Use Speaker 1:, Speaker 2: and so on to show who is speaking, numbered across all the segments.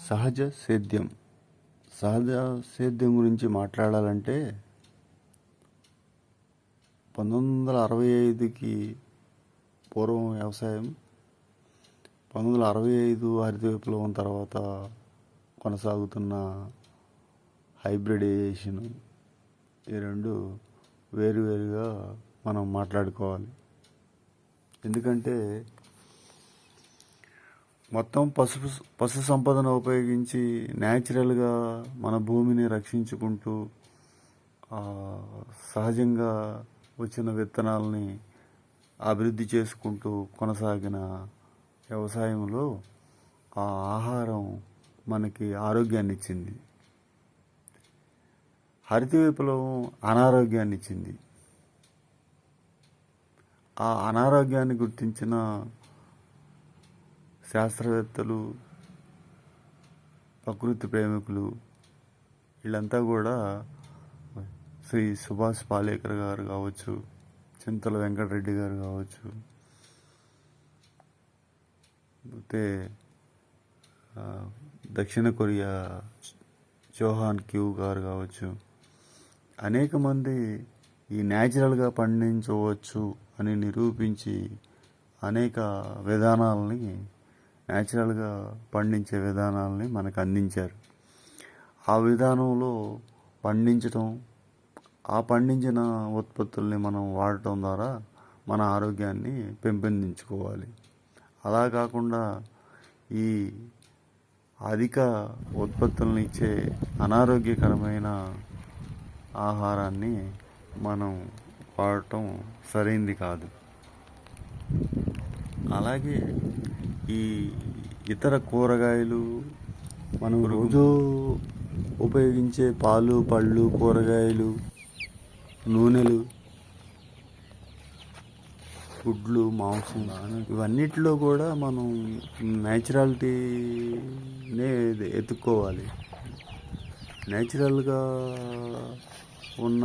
Speaker 1: సహజ సేద్యం సహజ సేద్యం గురించి మాట్లాడాలంటే 1965కి పూర్వం వ్యవసాయం, 1965 హరిత విప్లవం తర్వాత కొనసాగుతున్న హైబ్రిడైజేషన్, ఈ రెండు వేరువేరుగా మనం మాట్లాడుకోవాలి. ఎందుకంటే మొత్తం పశు సంపదను ఉపయోగించి న్యాచురల్గా మన భూమిని రక్షించుకుంటూ సహజంగా వచ్చిన విత్తనాలని అభివృద్ధి చేసుకుంటూ కొనసాగిన వ్యవసాయంలో ఆ ఆహారం మనకి ఆరోగ్యాన్ని ఇచ్చింది. హరిత విప్లవం అనారోగ్యాన్ని ఇచ్చింది. ఆ అనారోగ్యాన్ని గుర్తించిన శాస్త్రవేత్తలు, ప్రకృతి ప్రేమికులు వీళ్ళంతా కూడా శ్రీ సుభాష్ పాలేకర్ గారు కావచ్చు, చింతల వెంకటరెడ్డి గారు కావచ్చు, అయితే దక్షిణ కొరియా జోహాన్ క్యూ గారు కావచ్చు, అనేక మంది ఈ న్యాచురల్గా పండించవచ్చు అని నిరూపించి అనేక విధానాలని, న్యాచురల్గా పండించే విధానాలని మనకు అందించారు. ఆ విధానంలో పండించడం, ఆ పండించిన ఉత్పత్తుల్ని మనం వాడటం ద్వారా మన ఆరోగ్యాన్ని పెంపొందించుకోవాలి. అలా కాకుండా ఈ అధిక ఉత్పత్తులను ఇచ్చే అనారోగ్యకరమైన ఆహారాన్ని మనం వాడటం సరైంది కాదు. అలాగే ఈ ఇతర కూరగాయలు, మనం రోజు ఉపయోగించే పాలు, పళ్ళు, కూరగాయలు, నూనెలు, గుడ్లు, మాంసం, ఇవన్నిటిలో కూడా మనం న్యాచురాలిటీనే ఎత్తుక్కోవాలి. న్యాచురల్గా ఉన్న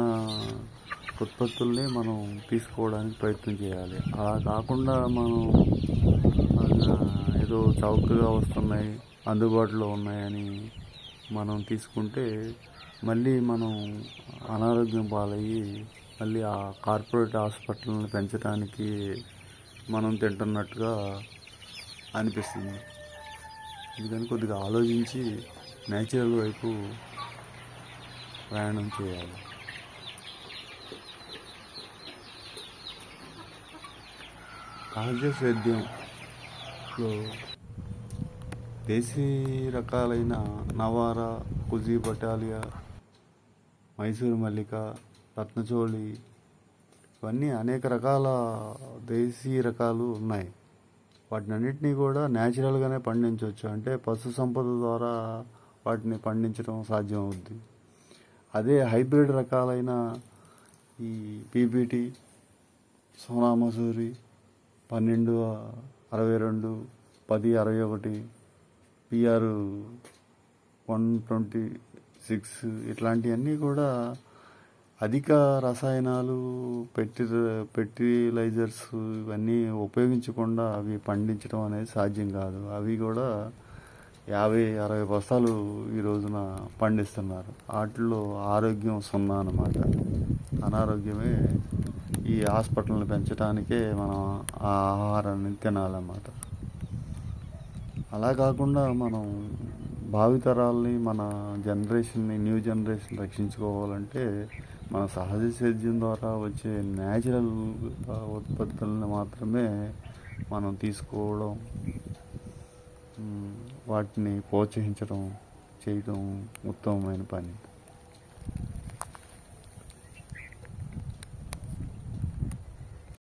Speaker 1: ఉత్పత్తుల్ని మనం తీసుకోవడానికి ప్రయత్నం చేయాలి. అలా కాకుండా మనం ఏదో చౌకగా వస్తున్నాయి, అందుబాటులో ఉన్నాయని మనం తీసుకుంటే మళ్ళీ మనం అనారోగ్యం పాలయ్యి మళ్ళీ ఆ కార్పొరేట్ హాస్పిటల్ని పెంచడానికి మనం తింటున్నట్టుగా అనిపిస్తుంది. అందుకని కొద్దిగా ఆలోచించి నేచురల్ వైపు ప్రయాణం చేయాలి. సహజ సేద్యంలో దేశీ రకాలైన నవారా, కుజీ బటాలియా, మైసూర్ మల్లిక, రత్నచోళి, ఇవన్నీ అనేక రకాల దేశీ రకాలు ఉన్నాయి. వాటిని అన్నిటినీ కూడా న్యాచురల్గానే పండించవచ్చు. అంటే పశు సంపద ద్వారా వాటిని పండించడం సాధ్యం అవుద్ది. అదే హైబ్రిడ్ రకాలైన ఈ పీపీటీ, సోనా మసూరి, 1262, 1061, PR 126 ఇట్లాంటివన్నీ కూడా అధిక రసాయనాలు, ఫెర్టిలైజర్స్ ఇవన్నీ ఉపయోగించకుండా అవి పండించడం అనేది సాధ్యం కాదు. అవి కూడా 50-60 బస్తాలు ఈ రోజున పండిస్తున్నారు. వాటిలో ఆరోగ్యం సున్నా అన్నమాట. అనారోగ్యమే ఈ హాస్పిటల్ని పెంచడానికే మనం ఆ ఆహారాన్ని తినాలన్నమాట. అలా కాకుండా మనం భావితరాల్ని, మన జనరేషన్ని, న్యూ జనరేషన్ రక్షించుకోవాలంటే మన సహజ సేద్యం ద్వారా వచ్చే న్యాచురల్ ఉత్పత్తులను మాత్రమే మనం తీసుకోవడం, వాటిని ప్రోత్సహించడం చేయడం ఉత్తమమైన పని.